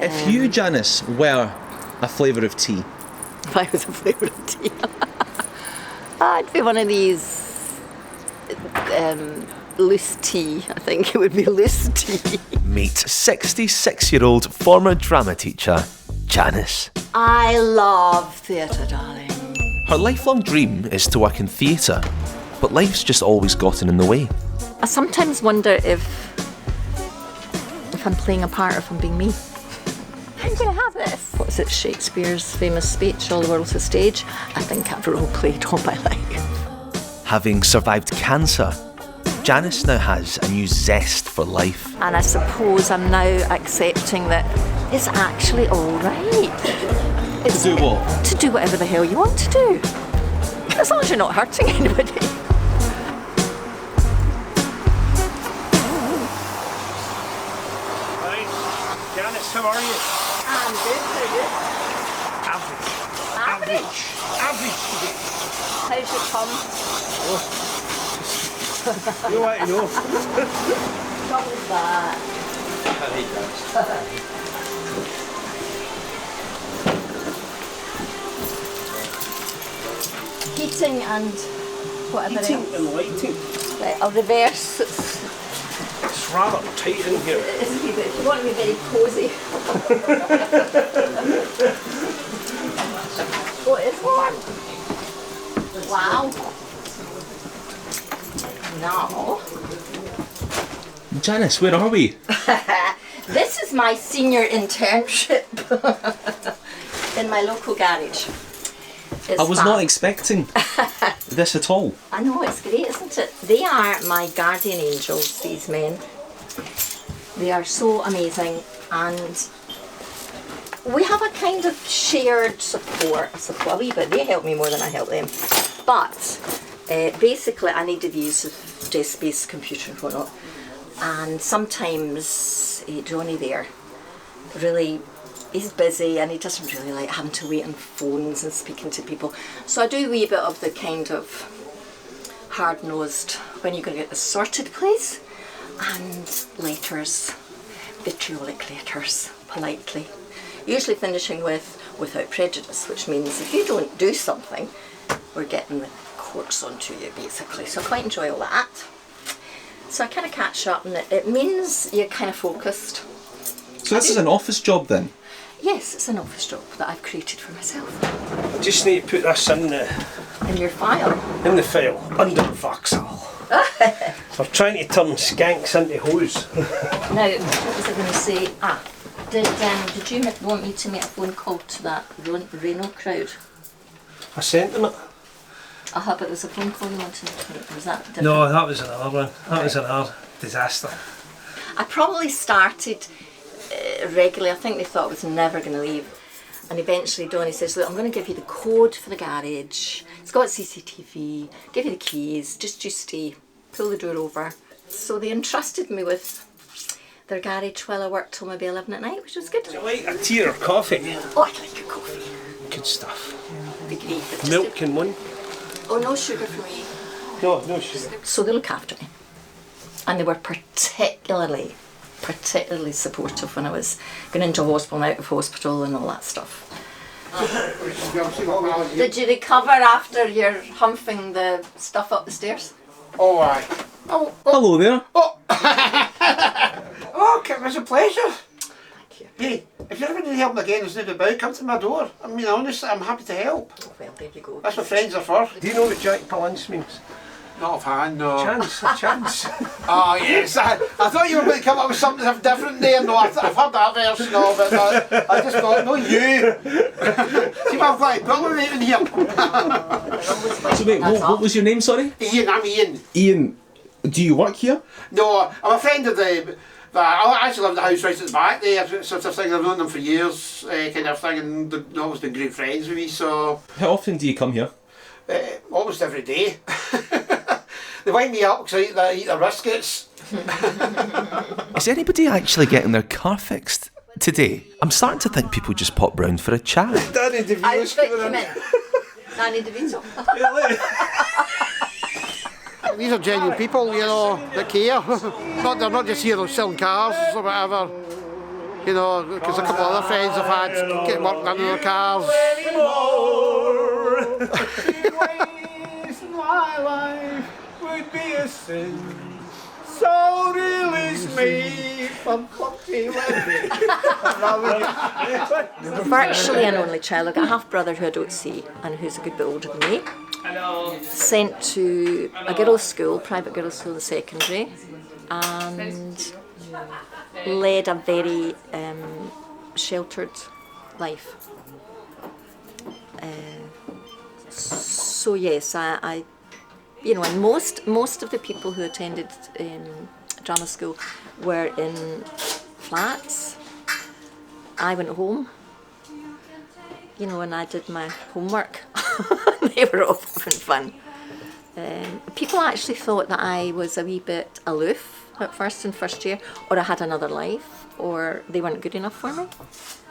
If you, Janice, were a flavour of tea. If I was a flavour of tea, I'd be one of these loose tea. I think it would be loose tea. Meet 66-year-old former drama teacher, Janice. I love theatre, darling. Her lifelong dream is to work in theatre, but life's just always gotten in the way. I sometimes wonder if I'm playing a part or if I'm being me. I'm going to have this. What is it, Shakespeare's famous speech, all the world's a stage? I think I've role-played all my life. Having survived cancer, Janice now has a new zest for life. And I suppose I'm now accepting that it's actually all right. It's To do what? To do whatever the hell you want to do. As long as you're not hurting anybody. Janice, how are you? I'm good, how are you? Average today. How's your tongue? You want to know? Double that. Heating and whatever Heating else. and lighting. Right, I'll reverse. It's rather tight in here. It's a wee bit, if you want to be very cosy. Oh, it's warm. Wow. Now, Janice, where are we? this is my senior internship in my local garage. It's I was fab. not expecting this at all. I know, it's great, isn't it? They are my guardian angels, these men. They are so amazing, and we have a kind of shared support, a wee bit. They help me more than I help them. But basically I need to use a desk-based computer and whatnot. And sometimes Johnny there really, he's busy and he doesn't really like having to wait on phones and speaking to people. So I do a wee bit of the kind of hard-nosed, when you're going to get this sorted, please, and letters, vitriolic letters, politely. Usually finishing with without prejudice, which means if you don't do something, we're getting the corks onto you, basically. So I quite enjoy all that. So I kind of catch up, and it means you're kind of focused. So this is an office job then? Yes, it's an office job that I've created for myself. I just need to put this in In your file. the file, under Vauxhall. We're trying to turn skanks into hoes. Now, what was I going to say? Did you want me to make a phone call to that Renault crowd? I sent them it. But there was a phone call you wanted to make. Was that different? No, that was another one. That was another disaster. I probably started regularly. I think they thought I was never going to leave. And eventually Donnie says, look, I'm going to give you the code for the garage. It's got CCTV, give you the keys, just you stay, pull the door over. So they entrusted me with their garage while I worked till maybe 11 at night, which was good. Do you like a tea or coffee? Oh, I'd like a coffee. Good stuff. Be great. But just Milk in one? Oh, no sugar for me. No sugar. So they look after me. And they were particularly supportive when I was going into hospital and out of hospital and all that stuff. Did you recover after your humping the stuff up the stairs? Oh, aye. Oh, Hello there. oh, it was a pleasure. Thank you. Hey, if you're ever going to help me again, there's no about, come to my door. I mean, honestly, I'm happy to help. Oh, well, there you go. That's what friends are for. Do you know what Jack Palance means? Not offhand, no. Chance, a chance. Oh, yes. I thought you were going to come up with something different there. No, I've heard that version of it. I just thought, no, you. See what I've got to put with in here. So wait, what was your name, sorry? Ian, I'm Ian. Ian, do you work here? No, I'm a friend of I actually live in the house right at the back there, sort of thing. I've known them for years, kind of thing, and they've always been great friends with me, so... How often do you come here? Almost every day. They wind me up because I eat their biscuits. Is anybody actually getting their car fixed today? I'm starting to think people just pop round for a chat. Danny DeVito's coming in. Danny DeVito. These are genuine people, you know, that care. They're not just here selling cars or whatever. You know, because a couple of other friends have had get work done on their cars. My life would be a sin. So release me from Virtually an only child. I've got a half brother who I don't see and who's a good bit older than me. Sent to a girls' school, private girls' school in secondary, and led a very sheltered life. So yes, I you know, and most of the people who attended drama school were in flats. I went home, you know, and I did my homework. They were all having fun. People actually thought that I was a wee bit aloof at first in first year, or I had another life, or they weren't good enough for me,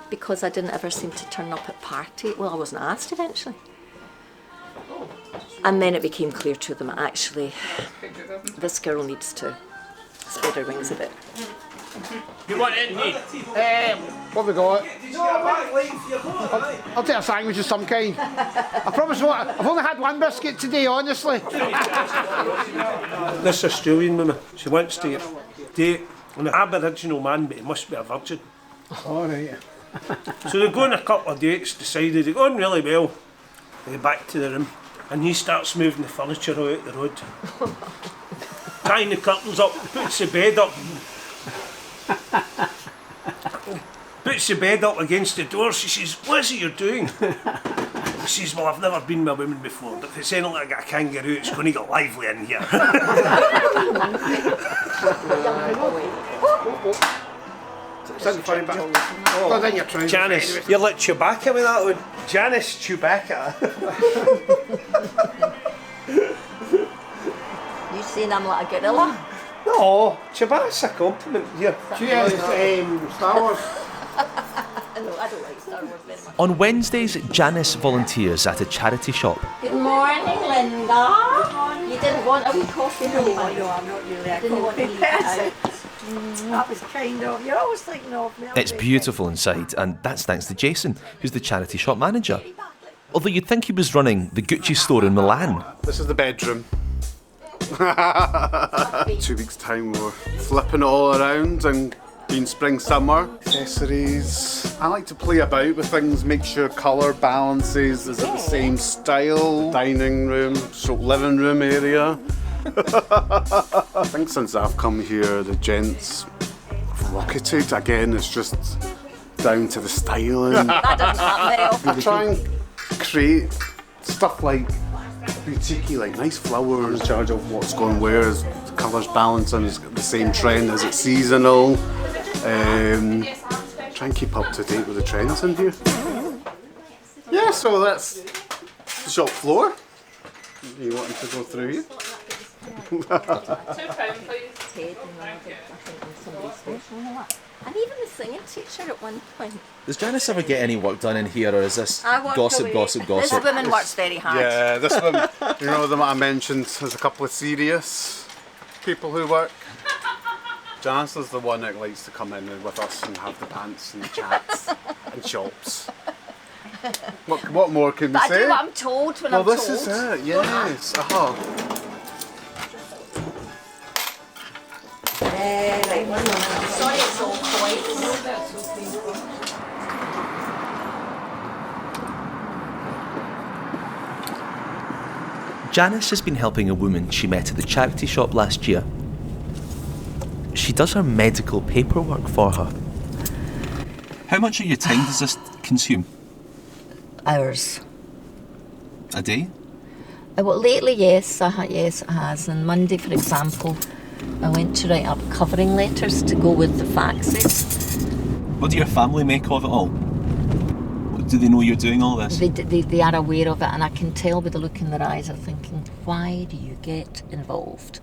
because I didn't ever seem to turn up at party. Well, I wasn't asked eventually. And then it became clear to them, actually, this girl needs to spread her wings a bit. You want it, Nate? What have we got? I'll take a sandwich of some kind. I promise you what, I've only had one biscuit today, honestly. This Australian woman, she wants to date an Aboriginal man, but he must be a virgin. All right. So they go on a couple of dates, decided they're going really well. They get back to the room, and he starts moving the furniture out the road. Tying the curtains up, puts the bed up. Puts the bed up against the door. She says, "What is it you're doing?" He says, "Well, I've never been with a woman before, but if it's anything like a kangaroo, it's going to get lively in here." Oh, then you're trying. Janice, you're like Chewbacca with that one. Janice Chewbacca. You saying I'm like a gorilla? No, Chewbacca's a compliment here. She is Star Wars. No, I don't like Star Wars very much. On Wednesdays, Janice volunteers at a charity shop. Good morning, Linda. You didn't want a wee coffee, no? No, I'm not really a Didn't want to coffee leave it person. out. That was kind of, you're always thinking of me. It's beautiful inside, and that's thanks to Jason, who's the charity shop manager. Although you'd think he was running the Gucci store in Milan. This is the bedroom. 2 weeks' time we're flipping it all around and being spring summer. Accessories. I like to play about with things, make sure colour balances is at the same style. Dining room, so living room area. I think since I've come here, the gents have rocketed. Again, it's just down to the styling. That doesn't happen very often. I try and create stuff like boutique-y, like nice flowers, in charge of what's going where, is the colours balancing, is the same trend, is it seasonal? Try and keep up to date with the trends in here. Yeah, so that's the shop floor. You wanting to go through here? And even the singing teacher at one point. Does Janice ever get any work done in here, or is this I walked gossip, away. gossip, This gossip? woman works very hard. Yeah, this one, you know, the one I mentioned, there's a couple of serious people who work. Janice is the one that likes to come in with us and have the pants and the chats and shops. What more can we But I say? do what I'm told when Well, I'm this told. is it, yes. Right, one moment. I'm sorry it's all quiet. Janice has been helping a woman she met at the charity shop last year. She does her medical paperwork for her. How much of your time does this consume? Hours. A day? Well, lately, yes, yes, it has. And Monday, for example, I went to write up covering letters to go with the faxes. What do your family make of it all? Do they know you're doing all this? They are aware of it, and I can tell by the look in their eyes, they're thinking, why do you get involved?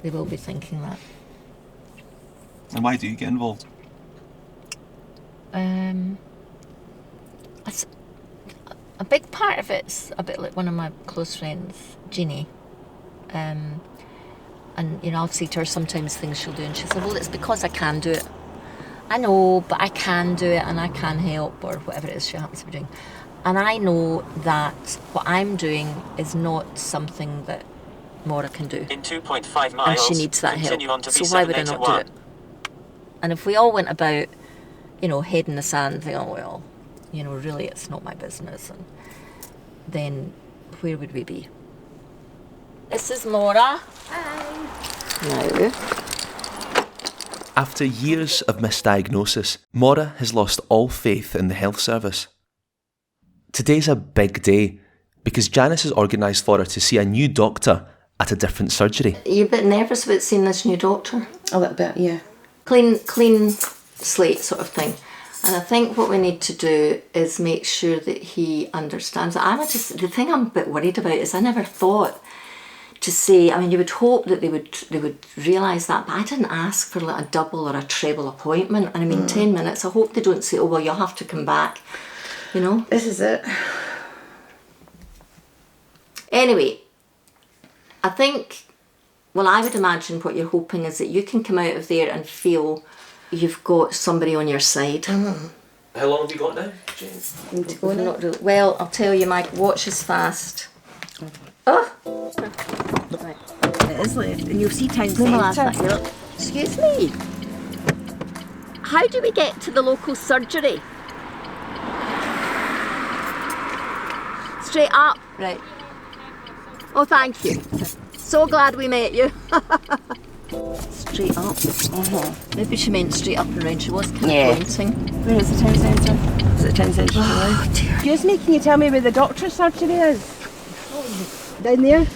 They will be thinking that. And why do you get involved? A big part of it's a bit like one of my close friends, Jeannie. And, you know, I'll say to her sometimes things she'll do, and she'll say, well, it's because I can do it. I know, but I can do it and I can help, or whatever it is she happens to be doing. And I know that what I'm doing is not something that Maura can do. In 2.5 And miles, she needs that continue help. on to So why would I not do B781. it? And if we all went about, you know, head in the sand, thinking, oh, well, you know, really it's not my business, and then where would we be? This is Maura. Hi. Now, After years of misdiagnosis, Maura has lost all faith in the health service. Today's a big day because Janice has organised for her to see a new doctor at a different surgery. are you a bit nervous about seeing this new doctor? A little bit, yeah. Clean slate sort of thing. And I think what we need to do is make sure that he understands. The thing I'm a bit worried about is I never thought to say, I mean, you would hope that they would realise that, but I didn't ask for like a double or a treble appointment. And I mean, 10 minutes, I hope they don't say, oh, well, you'll have to come back, you know? This is it. Anyway, I think, well, I would imagine what you're hoping is that you can come out of there and feel you've got somebody on your side. How long have you got now, Jane? Not really. Well, I'll tell you, my watch is fast. Oh! Right. It is left. And you'll see times When will I start later. here? Excuse me. How do we get to the local surgery? Straight up. Right. Oh, thank you. So glad we met you. Straight up. Maybe she meant straight up and round. She was kind of pointing. Where is the town centre? Is it the town centre? Oh dear. Excuse me, can you tell me where the doctor's surgery is? Down there?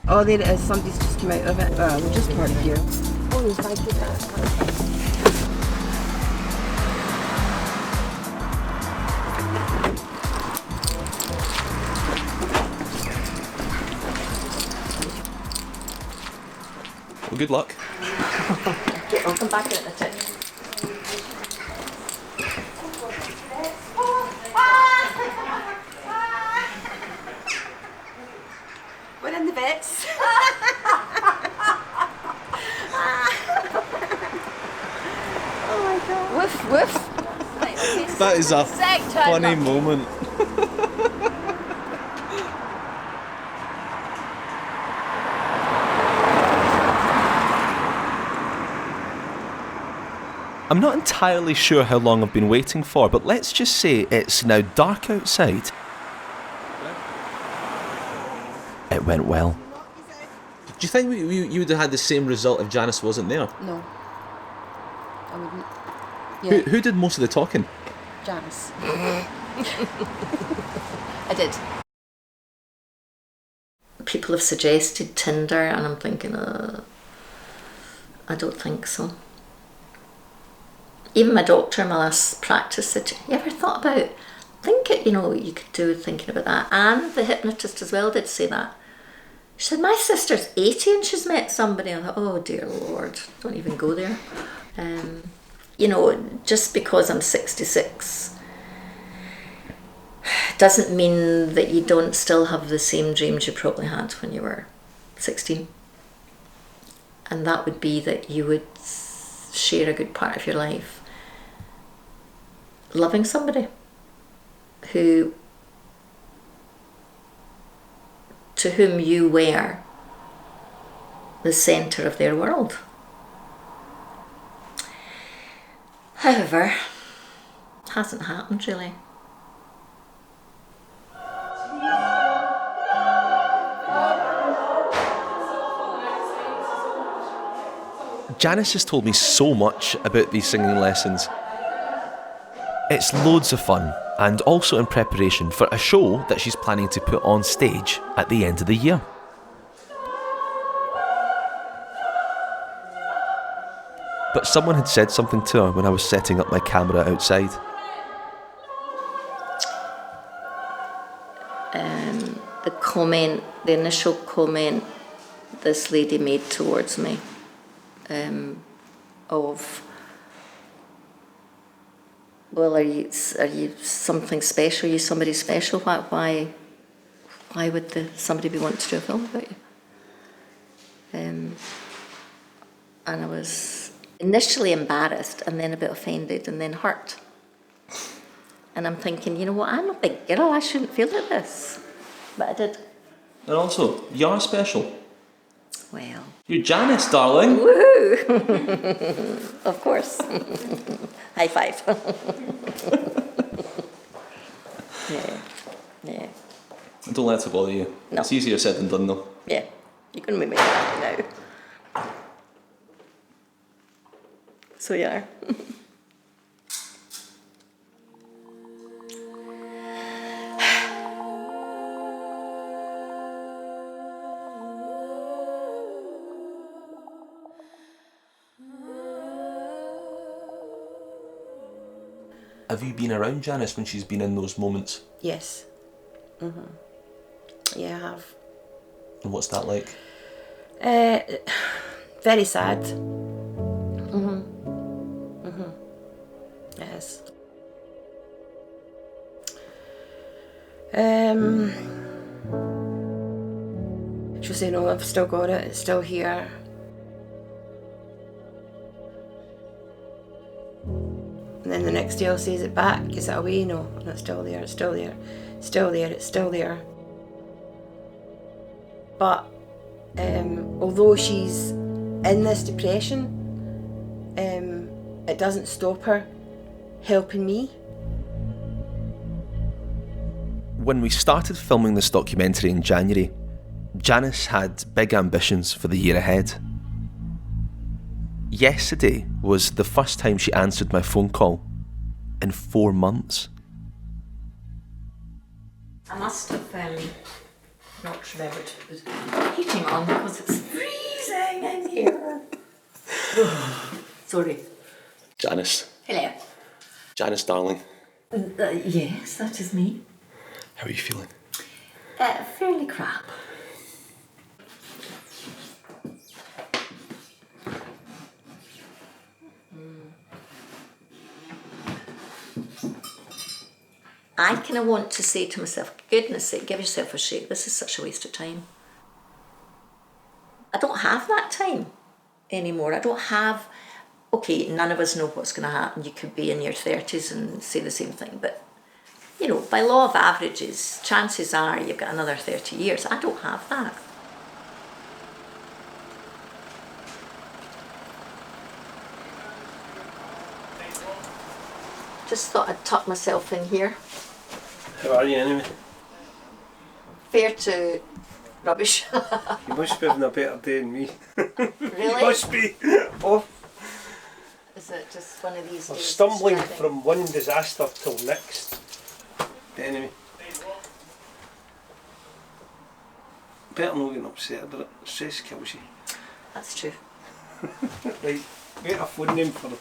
Oh, there it is. Somebody's just come out of it. We'll just park here. Oh, thank you. Well, good luck. Okay, I'll come back in at the tip. We're in the vets. Woof, woof. Right, okay. That is a Second funny time. moment. I'm not entirely sure how long I've been waiting for, but let's just say it's now dark outside. It went well. Do you think you would have had the same result if Janice wasn't there? No. I wouldn't. Who did most of the talking? Janice. I did. People have suggested Tinder, and I'm thinking, I don't think so. Even my doctor in my last practice said, you ever thought about, you could do thinking about that. And the hypnotist as well did say that. She said, my sister's 80 and she's met somebody. I thought, oh dear Lord, don't even go there. Just because I'm 66 doesn't mean that you don't still have the same dreams you probably had when you were 16. And that would be that you would share a good part of your life loving somebody to whom you were the centre of their world. However, it hasn't happened really. Janice has told me so much about these singing lessons. It's loads of fun, and also in preparation for a show that she's planning to put on stage at the end of the year. But someone had said something to her when I was setting up my camera outside. The initial comment this lady made towards me of, well, are you something special? Are you somebody special? Why would somebody be wanting to do a film about you? And initially embarrassed and then a bit offended and then hurt. And I'm thinking, you know what, I'm a big girl, I shouldn't feel like this. But I did. And also, you are special. Well, You're Janice, darling. of course. High five. Yeah. Don't let it bother you. No. It's easier said than done, though. Yeah, you're going to make me happy now. So you are. Have you been around Janice when she's been in those moments? Yes. Yeah, I have. And what's that like? Very sad. Yes. She'll say, no, I've still got it, it's still here. And then the next day I'll say, is it back? Is it away? No, it's still there, it's still there. Still there, it's still there. But although she's in this depression, it doesn't stop her helping me. When we started filming this documentary in January, Janice had big ambitions for the year ahead. Yesterday was the first time she answered my phone call in 4 months. I must have not remembered to put the heating on because it's freezing in here. Sorry. Janice. Hello. Janice, darling. Yes, that is me. How are you feeling? Fairly crap. I kind of want to say to myself, goodness sake, give yourself a shake. This is such a waste of time. I don't have that time anymore. I don't have, okay, none of us know what's going to happen. You could be in your 30s and say the same thing, but you know, by law of averages, chances are you've got another 30 years. I don't have that. Just thought I'd tuck myself in here. How are you anyway? Fair to rubbish. You must be having a better day than me. Really? You must be. Oh, Is it just one of these I'm days? stumbling describing- from one disaster till next. Anyway. Better not get upset about it. Stress kills you. That's true. Right, wait a phone name for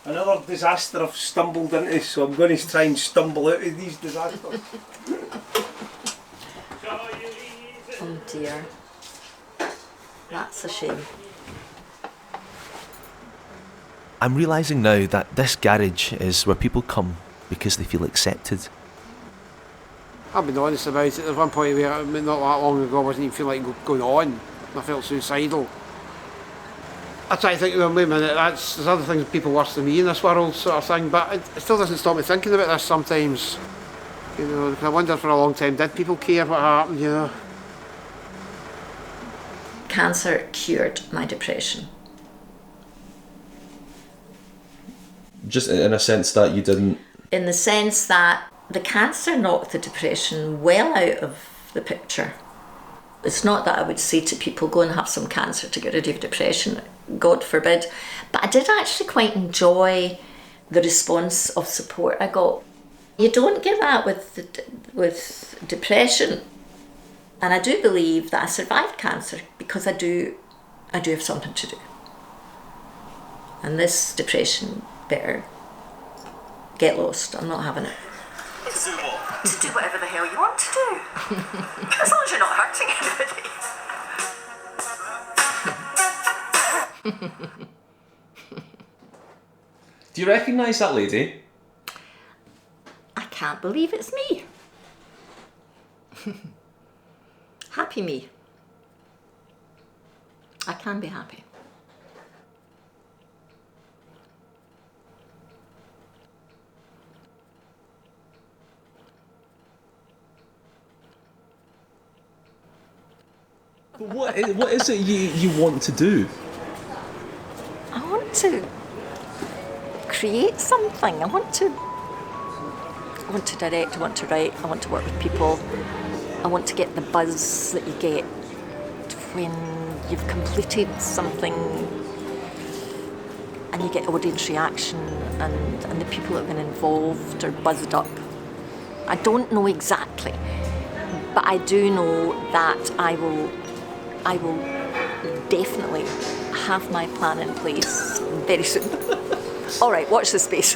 another disaster I've stumbled into, so I'm going to try and stumble out of these disasters. Oh dear. That's a shame. I'm realising now that this garage is where people come because they feel accepted. I've been honest about it. There's one point where, not that long ago, I wasn't even feeling like going on. I felt suicidal. I try to think, well, wait a minute, there's other things, people worse than me in this world, sort of thing, but it still doesn't stop me thinking about this sometimes. You know, I wondered for a long time, did people care what happened, you know? Cancer cured my depression. Just in a sense that you didn't... In the sense that the cancer knocked the depression well out of the picture. It's not that I would say to people, go and have some cancer to get rid of depression, God forbid. But I did actually quite enjoy the response of support I got. You don't get that with depression. And I do believe that I survived cancer because I do have something to do. And this depression, better get lost. I'm not having it. To do whatever the hell you want to do. As long as you're not hurting anybody. Do you recognise that lady? I can't believe it's me. Happy me. I can be happy. What is it you want to do? I want to create something. I want to direct, I want to write, I want to work with people. I want to get the buzz that you get when you've completed something and you get audience reaction and the people that have been involved are buzzed up. I don't know exactly, but I do know that I will definitely have my plan in place very soon. All right, watch this space.